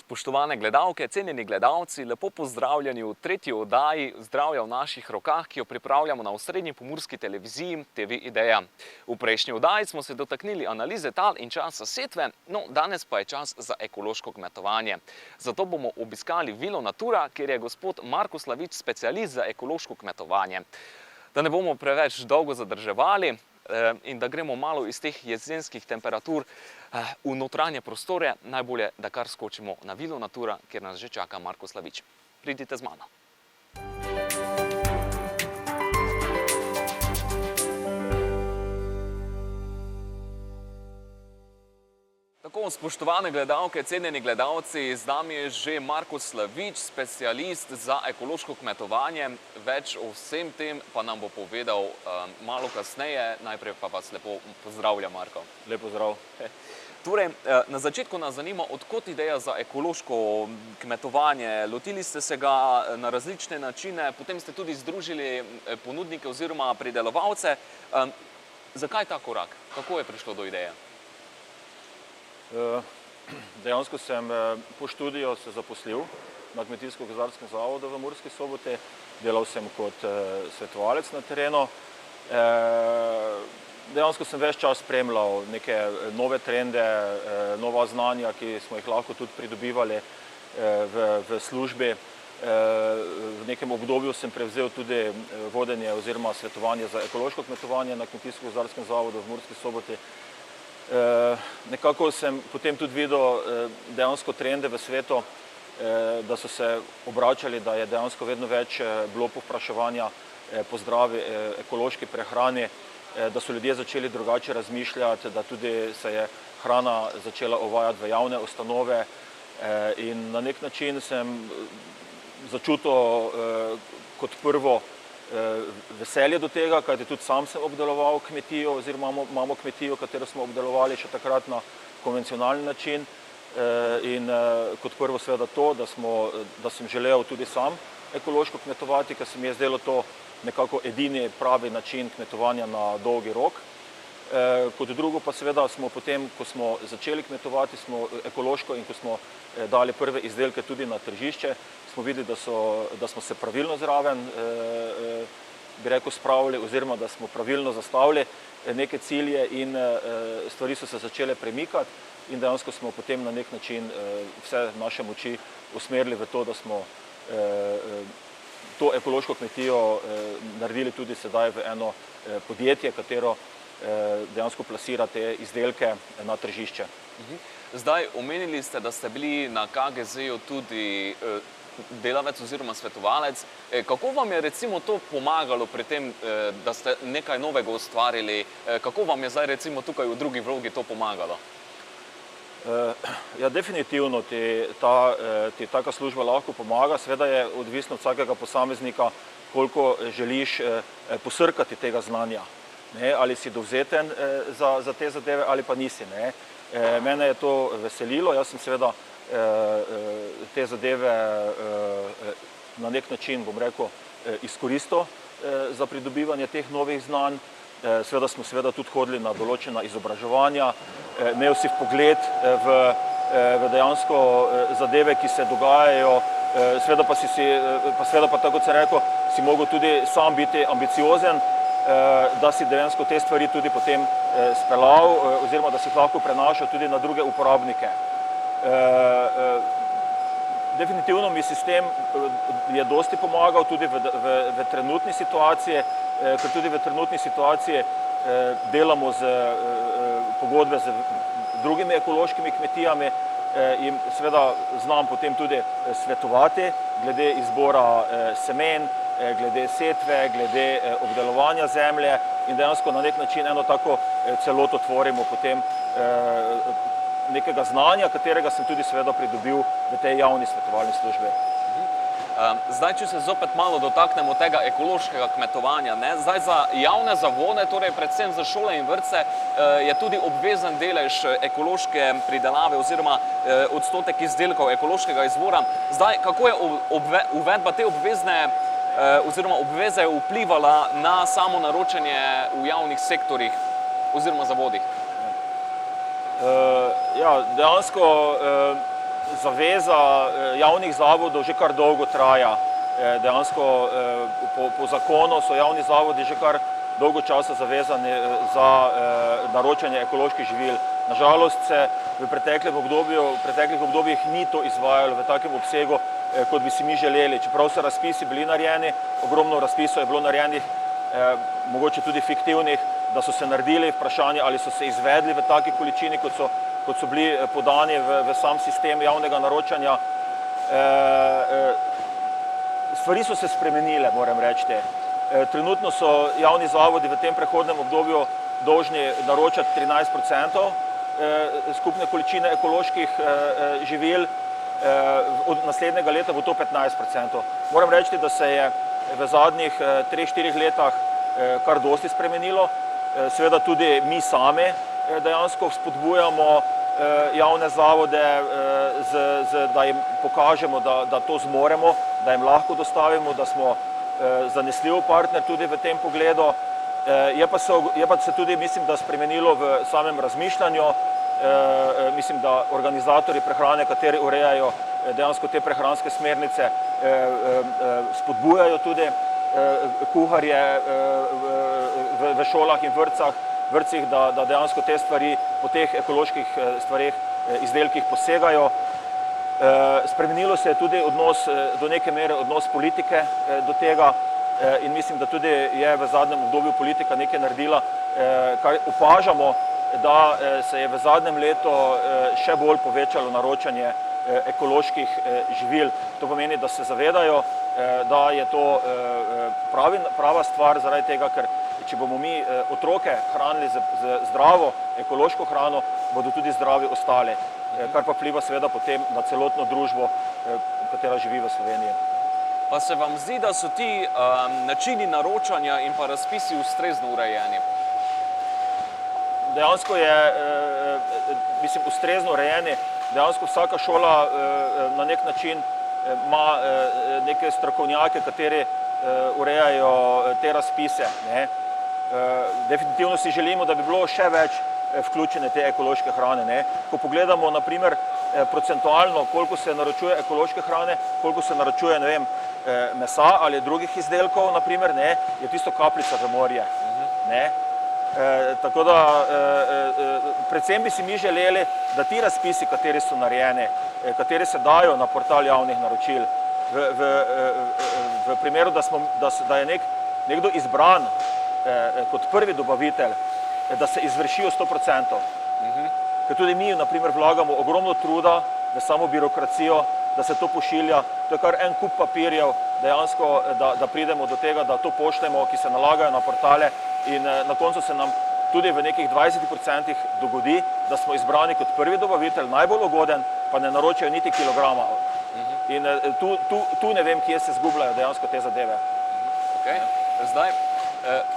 Spoštovane gledalke, cenjeni gledalci, lepo pozdravljeni v tretji oddaji Zdravja v naših rokah, ki jo pripravljamo na osrednji pomurski televiziji TV Ideja. V prejšnji oddaji smo se dotaknili analize tal in časa setve, no danes pa je čas za ekološko kmetovanje. Zato bomo obiskali Vilo Natura, kjer je gospod Marko Slavič specialist za ekološko kmetovanje. Da ne bomo preveč dolgo zadrževali in da gremo malo iz teh jesenskih temperatur v notranje prostore, najbolje, da kar skočimo na Vilo Natura, kjer nas že čaka Marko Slavič. Pridite z mano. Tako, spoštovane gledalke, cenjeni gledalci, z nami je že Marko Slavič, specialist za ekološko kmetovanje. Več o vsem tem pa nam bo povedal malo kasneje. Najprej pa vas lepo pozdravljam, Marko. Lep pozdrav. Torej, na začetku nas zanima, odkot ideja za ekološko kmetovanje. Lotili ste se ga na različne načine, potem ste tudi združili ponudnike oziroma pridelovalce. Zakaj ta korak? Kako je prišlo do ideje? Dejansko sem po študiju se zaposlil na Kmetijsko-gozdarskem zavodu v Murski Soboti. Delal sem kot svetovalec na terenu. Dejansko sem ves čas spremljal neke nove trende, nova znanja, ki smo jih lahko tudi pridobivali v službi. V nekem obdobju sem prevzel tudi vodenje oziroma svetovanje za ekološko kmetovanje na Kmetijsko-gozdarskem zavodu v Murski Soboti. Nekako sem potem tudi videl dejansko trende v svetu, da so se obračali, da je dejansko vedno več bilo povpraševanja po zdravi ekološki prehrani, da so ljudje začeli drugače razmišljati, da tudi se je hrana začela uvajati v javne ustanove in na nek način sem začutil kot prvo veselje do tega, kajti tudi sam sem obdeloval kmetijo oziroma imamo kmetijo, katero smo obdelovali še takrat na konvencionalni način in kot prvo seveda to, da sem želel tudi sam ekološko kmetovati, ker se mi je zdelo to nekako edini pravi način kmetovanja na dolgi rok. Kot drugo pa seveda smo potem, ko smo začeli kmetovati ekološko in ko smo dali prve izdelke tudi na tržišče, smo videli, da smo se pravilno zraven, bi rekel, spravili oziroma da smo pravilno zastavili neke cilje in stvari so se začele premikati in dejansko smo potem na nek način vse naše moči usmerili v to, da smo to ekološko kmetijo naredili tudi sedaj v eno podjetje, katero dejansko plasira te izdelke na tržišče. Zdaj, omenili ste, da ste bili na KGZ-ju tudi delavec oziroma svetovalec. Kako vam je recimo to pomagalo pri tem, da ste nekaj novega ustvarili? Kako vam je zdaj recimo tukaj v drugi vlogi to pomagalo? Ja, definitivno ti taka služba lahko pomaga. Seveda je odvisno od vsakega posameznika, koliko želiš posrkati tega znanja. Ali si dovzeten za te zadeve ali pa nisi. Mene je to veselilo, jaz sem seveda te zadeve na nek način, bom rekel, izkoristil za pridobivanje teh novih znanj. Seveda smo tudi hodili na določena izobraževanja, imel si vpogled v dejansko zadeve, ki se dogajajo, seveda pa tako kot sem rekel, si mogel tudi sam biti ambiciozen, da si dejansko te stvari tudi potem speljal oziroma da si jih lahko prenašal tudi na druge uporabnike. Definitivno mi sistem je dosti pomagal tudi v trenutni situaciji, ker tudi v trenutni situaciji delamo pogodbe z drugimi ekološkimi kmetijami in seveda znam potem tudi svetovati glede izbora semen, glede setve, glede obdelovanja zemlje in dejansko na nek način eno tako celoto tvorimo potem nekega znanja, katerega sem tudi seveda pridobil v tej javni svetovalni službi. Zdaj, če se zopet malo dotaknemo tega ekološkega kmetovanja, zdaj za javne zavode, torej predvsem za šole in vrtce, je tudi obvezen delež ekološke pridelave oziroma odstotek izdelkov ekološkega izvora. Zdaj, kako je uvedba te obveze vplivala na samo naročanje v javnih sektorjih oziroma zavodih? Ja, dejansko zaveza javnih zavodov že kar dolgo traja. Dejansko po zakonu so javni zavodi že kar dolgo časa zavezani za naročanje ekoloških živil. Nažalost se v preteklih obdobjih ni to izvajalo v takem obsegu, kot bi si mi želeli. Čeprav so razpisi bili narejeni, ogromno razpisov je bilo narejenih, mogoče tudi fiktivnih, da so se naredili, vprašanje ali so se izvedli v taki količini, kot so bili podani v sam sistem javnega naročanja. Stvari so se spremenile, moram reči. Trenutno so javni zavodi v tem prehodnem obdobju dolžni naročati 13% skupne količine ekoloških živil, od naslednjega leta bo to 15%. Moram reči, da se je v zadnjih 3-4 letih kar dosti spremenilo. Seveda tudi mi sami dejansko spodbujamo javne zavode, da jim pokažemo, da to zmoremo, da jim lahko dostavimo, da smo zanesljiv partner tudi v tem pogledu. Je pa se tudi, mislim, da spremenilo v samem razmišljanju. Mislim, da organizatorji prehrane, kateri urejajo dejansko te prehranske smernice, spodbujajo tudi kuharje v šolah in vrtcih, da dejansko te stvari po teh ekoloških stvareh, izdelkih posegajo. Spremenilo se je tudi odnos, do neke mere odnos politike do tega in mislim, da tudi je v zadnjem obdobju politika nekaj naredila, kar opažamo, da se je v zadnjem letu še bolj povečalo naročanje ekoloških živil. To pomeni, da se zavedajo, da je to prava stvar zaradi tega, ker če bomo mi otroke hranili z zdravo ekološko hrano, bodo tudi zdravi ostali, kar pa vpliva seveda potem na celotno družbo, katera živi v Sloveniji. Pa se vam zdi, da so ti načini naročanja in pa razpisi ustrezno urejeni? Dejansko je, mislim, ustrezno urejeni. Dejansko vsaka šola na nek način ima neke strokovnjake, kateri urejajo te razpise. Definitivno si želimo, da bi bilo še več vključene te ekološke hrane. Ko pogledamo, na primer, procentualno, koliko se naročuje ekološke hrane, koliko se naročuje, ne vem, mesa ali drugih izdelkov, na primer, je tisto kapljica v morje. Tako da, predvsem bi si mi želeli, da ti razpisi, kateri so narejeni, kateri se dajo na portal javnih naročil, v primeru, da je nekdo izbran kot prvi dobavitelj, da se izvršijo 100%. Ker tudi mi, na primer, vlagamo ogromno truda v samo birokracijo, da se to pošilja. To je kar en kup papirjev, dejansko, da pridemo do tega, da to pošljemo, ki se nalagajo na portale in na koncu se nam tudi v nekih 20% dogodi, da smo izbrani kot prvi dobavitelj, najbolj ugoden, pa ne naročajo niti kilograma. In tu ne vem, kje se zgubljajo dejansko te zadeve. Zdaj,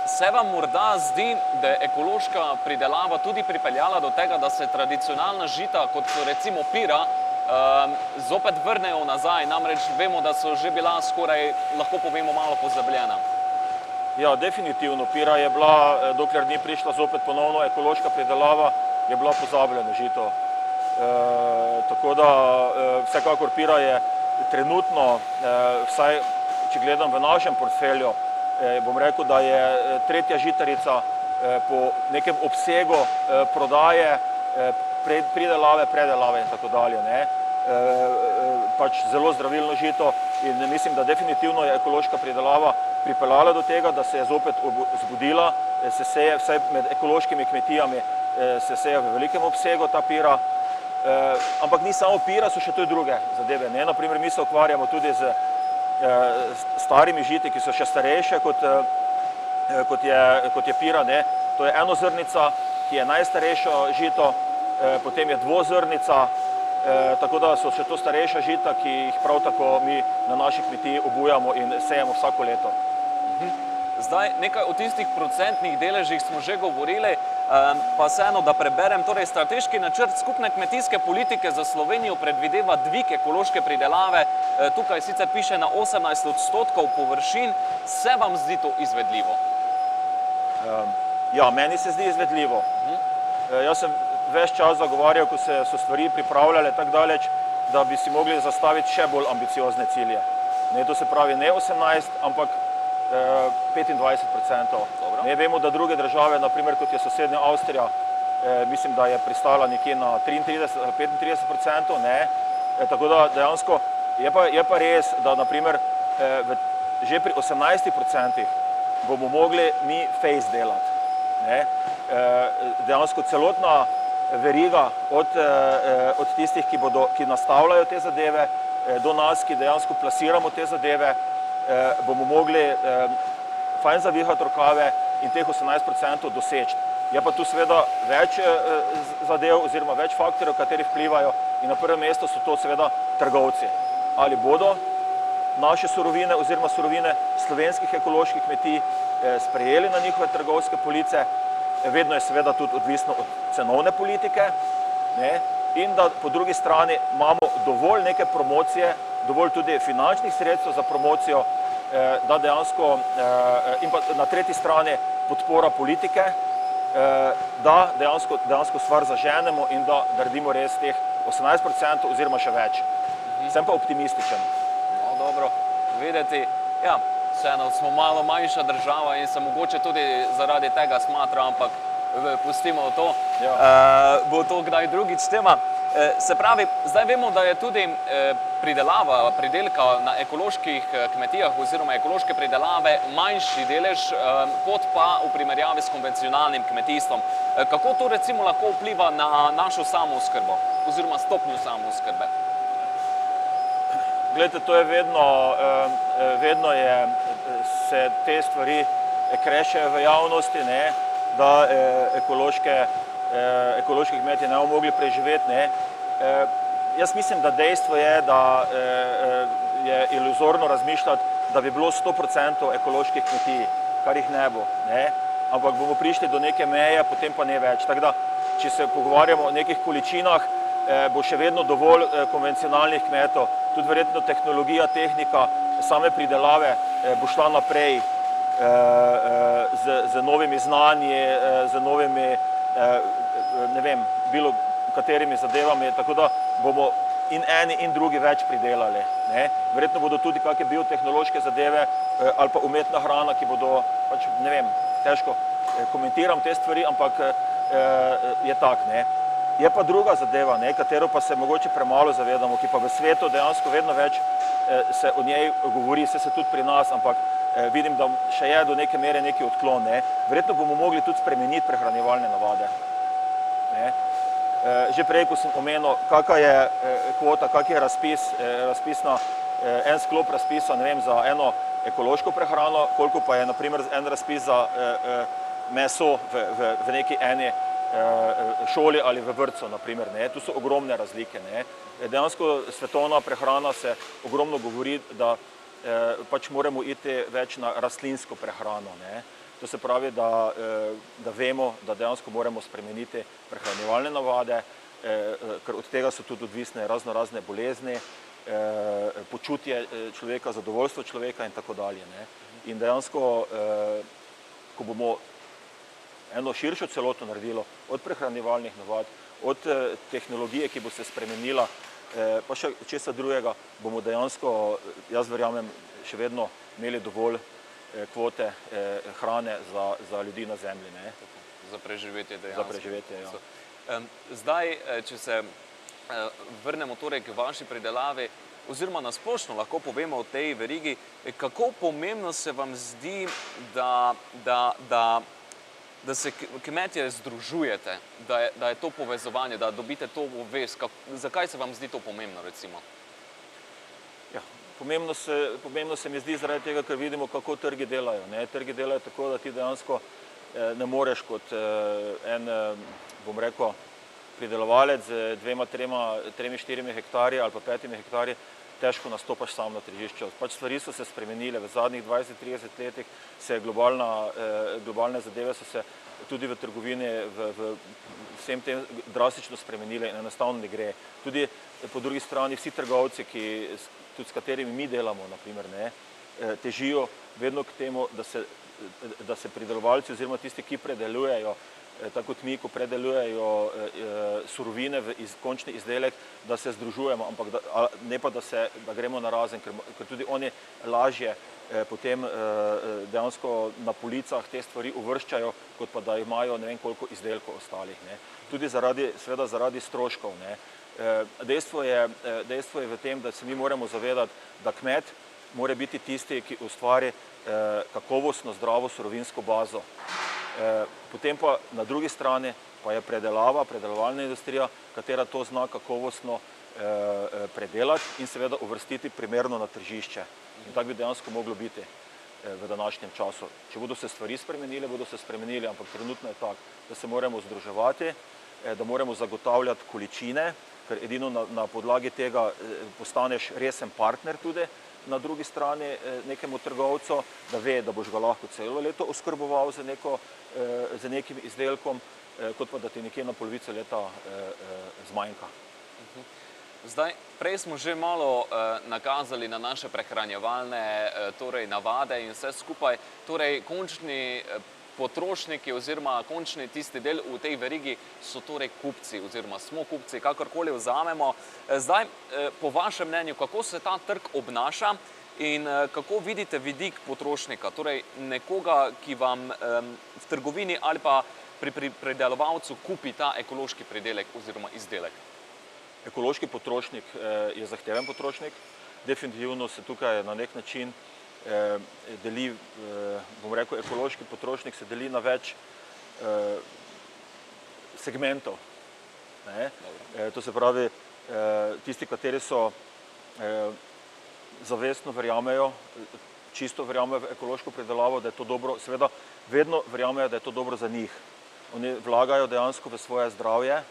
se vam morda zdi, da je ekološka pridelava tudi pripeljala do tega, da se tradicionalna žita, kot so recimo pira, zopet vrnejo nazaj, namreč vemo, da so že bila skoraj, lahko povemo, malo pozabljena. Ja, definitivno. Pira je bila, dokler ni prišla zopet ponovno ekološka pridelava, je bila pozabljena žito. Tako da vsekakor pira je trenutno, vsaj če gledam v našem portfelju, bom rekel, da je tretja žitarica po nekem obsegu prodaje, pridelave, predelave in tako dalje. Pač zelo zdravilno žito in mislim, da definitivno je ekološka pridelava pripeljala do tega, da se je zopet zbudila, se seje, vsaj med ekološkimi kmetijami, se seje v velikem obsegu ta pira. Ampak ni samo pira, so še tudi druge zadeve. Naprimer, mi se ukvarjamo tudi z starimi žiti, ki so še starejše kot je pira. To je enozrnica, ki je najstarejša žito, potem je dvozrnica, tako da so še to starejša žita, ki jih prav tako mi na naši kmetiji obujamo in sejemo vsako leto. Zdaj, nekaj o tistih procentnih deležih smo že govorili, pa vseeno, da preberem, torej strateški načrt skupne kmetijske politike za Slovenijo predvideva dvig ekološke pridelave, tukaj sicer piše na 18% površin, se vam zdi to izvedljivo? Ja, meni se zdi izvedljivo. Jaz sem ves čas zagovarjal, ko so stvari pripravljale tako daleč, da bi si mogli zastaviti še bolj ambiciozne cilje. Ne, to se pravi ne 18, ampak 25%. Ne, vemo, da druge države, naprimer kot je sosednja Avstrija, mislim, da je pristala nekje na 33-35%, ne. Tako da dejansko je pa res, da naprimer že pri 18% bomo mogli mi face delati. Ne. Dejansko celotna veriga od tistih, ki nastavljajo te zadeve, do nas, ki dejansko plasiramo te zadeve, bomo mogli fajn zavihati rokave in teh 18% doseči. Je pa tu seveda več zadev oziroma več faktorjev, kateri vplivajo in na prvem mestu so to seveda trgovci. Ali bodo naše surovine oziroma surovine slovenskih ekoloških kmetij sprejeli na njihove trgovske police, vedno je seveda tudi odvisno od cenovne politike, ne, in da po drugi strani imamo dovolj neke promocije, dovolj tudi finančnih sredstev za promocijo, da dejansko, in pa na tretji strani podpora politike, da dejansko stvar zaženemo in da naredimo res teh 18% oziroma še več. Sem pa optimističen. No, dobro vedeti. Ja, vseeno smo malo manjša država in se mogoče tudi zaradi tega smatra, ampak pustimo to. Ja. Bo to kdaj drugič tema. Se pravi, zdaj vemo, da je tudi pridelava pridelka na ekoloških kmetijah oziroma ekološke pridelave manjši delež, kot pa v primerjavi s konvencionalnim kmetijstvom. Kako to recimo lahko vpliva na našo samooskrbo oziroma stopnjo samooskrbe? Glejte, to je vedno se te stvari krešejo v javnosti, ne, da ekološki kmetje ne bomo mogli preživeti, ne. Jaz mislim, da dejstvo je, da je iluzorno razmišljati, da bi bilo 100% ekoloških kmetij, kar jih ne bo, ne. Ampak bomo prišli do neke meje, potem pa ne več. Tako da, če se pogovarjamo o nekih količinah, bo še vedno dovolj konvencionalnih kmetov, tudi verjetno tehnologija, tehnika, same pridelave bo šla naprej z novimi znanji, z novimi, ne vem, bilo katerimi zadevami, tako da bomo in eni in drugi več pridelali, ne. Verjetno bodo tudi kakšne biotehnološke zadeve ali pa umetna hrana, ki bodo, pač ne vem, težko komentiram te stvari, ampak je tak, ne. Je pa druga zadeva, ne, katero pa se mogoče premalo zavedamo, ki pa v svetu dejansko vedno več se o njej govori, se tudi pri nas, ampak vidim, da še je do neke mere neki odklon, ne. Verjetno bomo mogli tudi spremeniti prehranjevalne navade, ne. Že prej, ko sem omenil, kakva je kvota, kak je en sklop razpisa, ne vem, za eno ekološko prehrano, koliko pa je, na primer, en razpis za meso v neki eni šoli ali v vrtcu, na primer, ne. Tu so ogromne razlike, ne. Dejansko svetovna prehrana se ogromno govori, da pač moramo iti več na rastlinsko prehrano, ne. To se pravi, da vemo, da dejansko moramo spremeniti prehranjevalne navade, ker od tega so tudi odvisne razne bolezni, počutje človeka, zadovoljstvo človeka in tako dalje, ne. In dejansko, ko bomo eno širšo celoto naredilo, od prehranjevalnih navad, od tehnologije, ki bo se spremenila, pa še česa drugega, bomo dejansko, jaz verjamem, še vedno imeli dovolj kvote hrane za ljudi na zemlji, ne. Za preživetje dejansko. Za preživetje, ja. Zdaj, če se vrnemo torej k vaši pridelavi, oziroma na splošno lahko povemo o tej verigi, kako pomembno se vam zdi, da se kmetje združujete, da je to povezovanje, da dobite to vez. Zakaj se vam zdi to pomembno, recimo? Ja, pomembno se mi zdi zaradi tega, ker vidimo, kako trgi delajo, ne. Trgi delajo tako, da ti dejansko ne moreš kot en, bom rekel, pridelovalec z 2, 3, 4 hektarji ali pa 5 hektarji, težko nastopaš sam na tržišču. Pač stvari so se spremenile, v zadnjih 20-30 letih se globalne zadeve so se tudi v trgovini, v vsem tem drastično spremenile in enostavno ne gre. Tudi po drugi strani vsi trgovci, tudi s katerimi mi delamo, na primer, ne, težijo vedno k temu, da se pridelovalci oziroma tisti, ki predelujejo tako kot mi, ko predelujejo surovine v končni izdelek, da se združujemo, ampak ne pa, da gremo narazen, ker tudi oni lažje potem dejansko na policah te stvari uvrščajo, kot pa da imajo ne vem koliko izdelkov ostalih. Tudi seveda zaradi stroškov. Dejstvo je v tem, da se mi moramo zavedati, da kmet mora biti tisti, ki ustvari kakovostno zdravo surovinsko bazo. Potem pa na drugi strani pa je predelovalna industrija, katera to zna kakovostno predelati in seveda uvrstiti primerno na tržišče. In tako bi dejansko moglo biti v današnjem času. Če bodo se stvari spremenile, bodo se spremenile, ampak trenutno je tako, da se moramo združevati, da moramo zagotavljati količine, ker edino na podlagi tega postaneš resen partner tudi na drugi strani nekemu trgovcu, da ve, da boš ga lahko celo leto oskrboval z nekim izdelkom, kot pa da ti nekje na polovico leta zmanjka. Zdaj, prej smo že malo nakazali na naše prehranjevalne navade in vse skupaj. Torej, končni potrošniki oziroma končni tisti del v tej verigi so torej kupci oziroma smo kupci, kakorkoli vzamemo. Zdaj, po vašem mnenju, kako se ta trg obnaša in kako vidite vidik potrošnika, torej nekoga, ki vam v trgovini ali pa pri pridelovalcu kupi ta ekološki pridelek oziroma izdelek? Ekološki potrošnik je zahteven potrošnik. Definitivno se tukaj na nek način deli, bom rekel, ekološki potrošnik se deli na več segmentov. To se pravi, tisti, kateri so zavestno verjamejo, čisto verjamejo v ekološko pridelavo, da je to dobro, seveda vedno verjamejo, da je to dobro za njih. Oni vlagajo dejansko v svoje zdravje,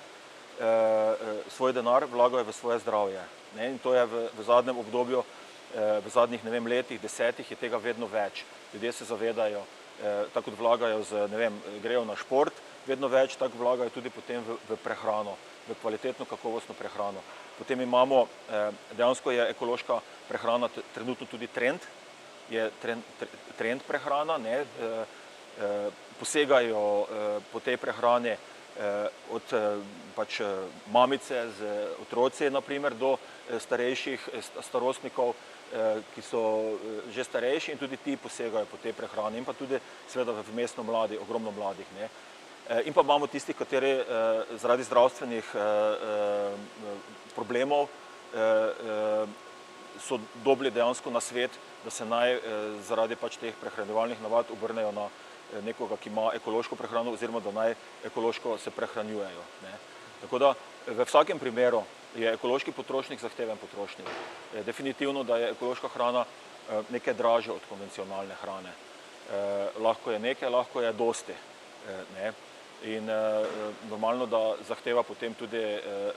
svoj denar vlagajo v svoje zdravje. In to je v zadnjem obdobju, v zadnjih, ne vem, letih, 10 je tega vedno več. Ljudje se zavedajo, tako kot vlagajo grejo na šport, vedno več, tako vlagajo tudi potem v prehrano, v kvalitetno, kakovostno prehrano. Potem imamo, dejansko je ekološka prehrana trenutno tudi trend, je trend prehrana, posegajo po tej prehrani od pač mamice z otroci, naprimer, do starejših starostnikov, ki so že starejši in tudi ti posegajo po tej prehrani in pa tudi seveda vmesno mladi, ogromno mladih. In pa imamo tistih, kateri zaradi zdravstvenih problemov so dobili dejansko nasvet, da se naj zaradi pač teh prehranjevalnih navad obrnejo na nekoga, ki ima ekološko prehrano oziroma da naj ekološko se prehranjujejo. Tako da v vsakem primeru je ekološki potrošnik zahteven potrošnik. Definitivno, da je ekološka hrana nekaj dražja od konvencionalne hrane. Lahko je nekaj, lahko je dosti. In normalno, da zahteva potem tudi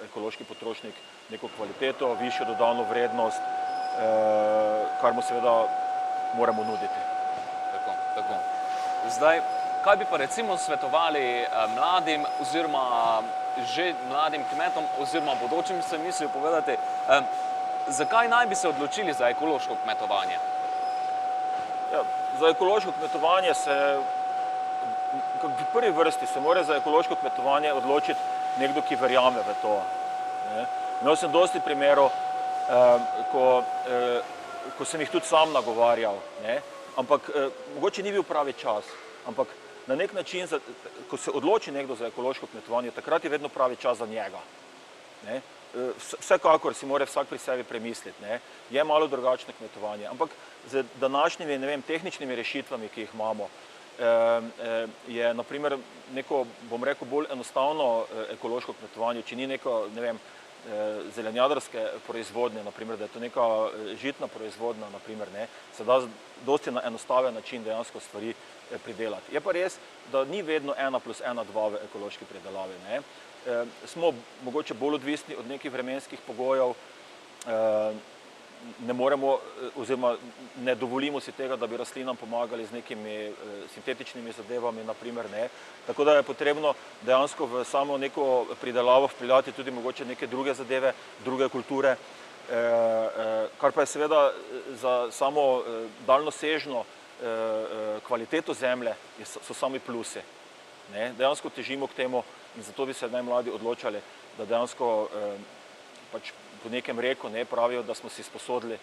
ekološki potrošnik neko kvaliteto, višjo dodano vrednost, kar mu seveda moramo nuditi. Tako. Zdaj, kaj bi pa recimo svetovali mladim oziroma že mladim kmetom oziroma bodočim, se mislijo povedati, zakaj naj bi se odločili za ekološko kmetovanje? Ja, za ekološko kmetovanje v prvi vrsti se mora za ekološko kmetovanje odločiti nekdo, ki verjame v to. Imel sem dosti primerov, ko sem jih tudi sam nagovarjal, ampak mogoče ni bil pravi čas, ampak na nek način, ko se odloči nekdo za ekološko kmetovanje, takrat je vedno pravi čas za njega. Vsekakor si mora vsak pri sebi premisliti. Je malo drugačno kmetovanje, ampak z današnjimi, ne vem, tehničnimi rešitvami, ki jih imamo, je naprimer neko, bom rekel, bolj enostavno ekološko kmetovanje, če ni neko, ne vem, zelenjadarske proizvodnje, naprimer, da je to neka žitna proizvodnja, naprimer, se da dosti na enostaven način dejansko stvari pridelati. Je pa res, da ni vedno 1+1=2 v ekološki pridelavi. Smo mogoče bolj odvisni od nekih vremenskih pogojev, ne moremo oziroma ne dovolimo si tega, da bi rastlinam pomagali z nekimi sintetičnimi zadevami, naprimer, Tako da je potrebno dejansko v samo neko pridelavo vpeljati tudi mogoče neke druge zadeve, druge kulture, kar pa je seveda za samo daljnosežno kvaliteto zemlje so sami plusi. ne. Dejansko težimo k temu in zato bi se naj mladi odločali, da dejansko pač po nekem reku ne pravijo, da smo si sposodili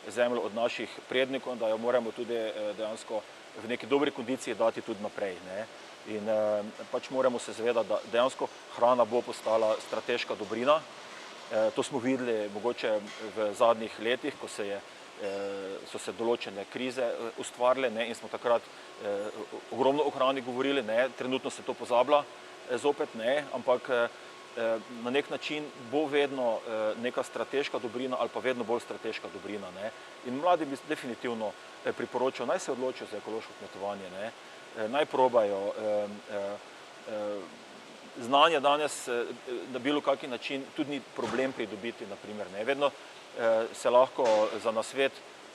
zemljo od naših prednikov, da jo moramo tudi dejansko v neki dobri kondiciji dati tudi naprej, ne. In pač moramo se zavedati, da dejansko hrana bo postala strateška dobrina. To smo videli mogoče v zadnjih letih, ko so se določene krize ustvarile, ne, in smo takrat ogromno o hrani govorili, ne. Trenutno se to pozablja zopet, ne, ampak na nek način bo vedno neka strateška dobrina ali pa vedno bolj strateška dobrina, ne. In mladim bi definitivno priporočal, naj se odločijo za ekološko kmetovanje, ne. Naj probajo. Znanje danes na bilo kaki način tudi ni problem pridobiti, naprimer, ne. Vedno se lahko za nasvet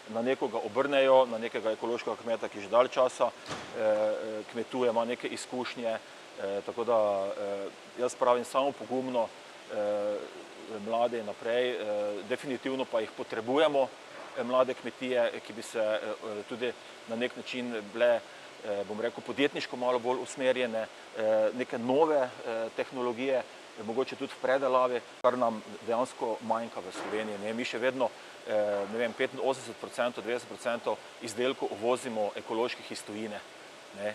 na nekoga obrnejo, na nekega ekološkega kmeta, ki že dalj časa kmetuje, ima neke izkušnje, tako da jaz pravim samo pogumno mlade naprej, definitivno pa jih potrebujemo, mlade kmetije, ki bi se tudi na nek način bile, bom rekel, podjetniško malo bolj usmerjene, neke nove tehnologije, mogoče tudi v predelavi, kar nam dejansko manjka v Sloveniji, ne. Mi še vedno, ne vem, 85%, 90% izdelkov uvozimo ekoloških iz tujine, ne,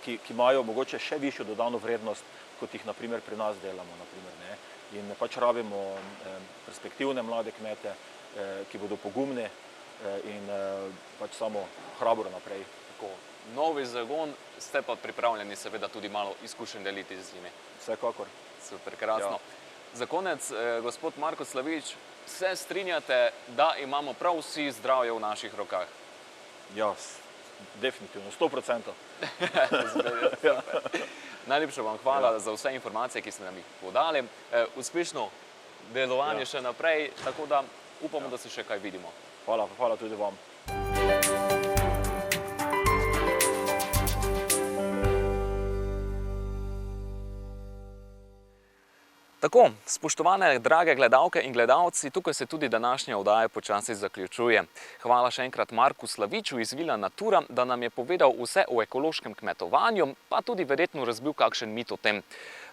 ki imajo mogoče še višjo dodano vrednost, kot jih naprimer pri nas delamo, naprimer, ne. In pač rabimo perspektivne mlade kmete, ki bodo pogumni in pač samo hrabro naprej. Tako, novi zagon, ste pa pripravljeni seveda tudi malo izkušenj deliti z njimi. Vsekakor. Super, krasno. Za konec, gospod Marko Slavič, se strinjate, da imamo prav vsi zdravje v naših rokah? Ja, definitivno, 100%. Najlepša vam hvala za vse informacije, ki ste nam jih podali. Uspešno delovanje še naprej, tako da upamo, da se še kaj vidimo. Hvala tudi vam. Tako, spoštovane drage gledalke in gledalci, tukaj se tudi današnja oddaja počasi zaključuje. Hvala še enkrat Marku Slaviču iz Vila Natura, da nam je povedal vse o ekološkem kmetovanju, pa tudi verjetno razbil kakšen mit o tem.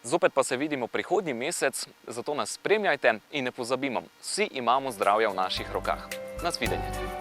Zopet pa se vidimo prihodnji mesec, zato nas spremljajte in ne pozabimo, vsi imamo zdravje v naših rokah. Nasvidenje.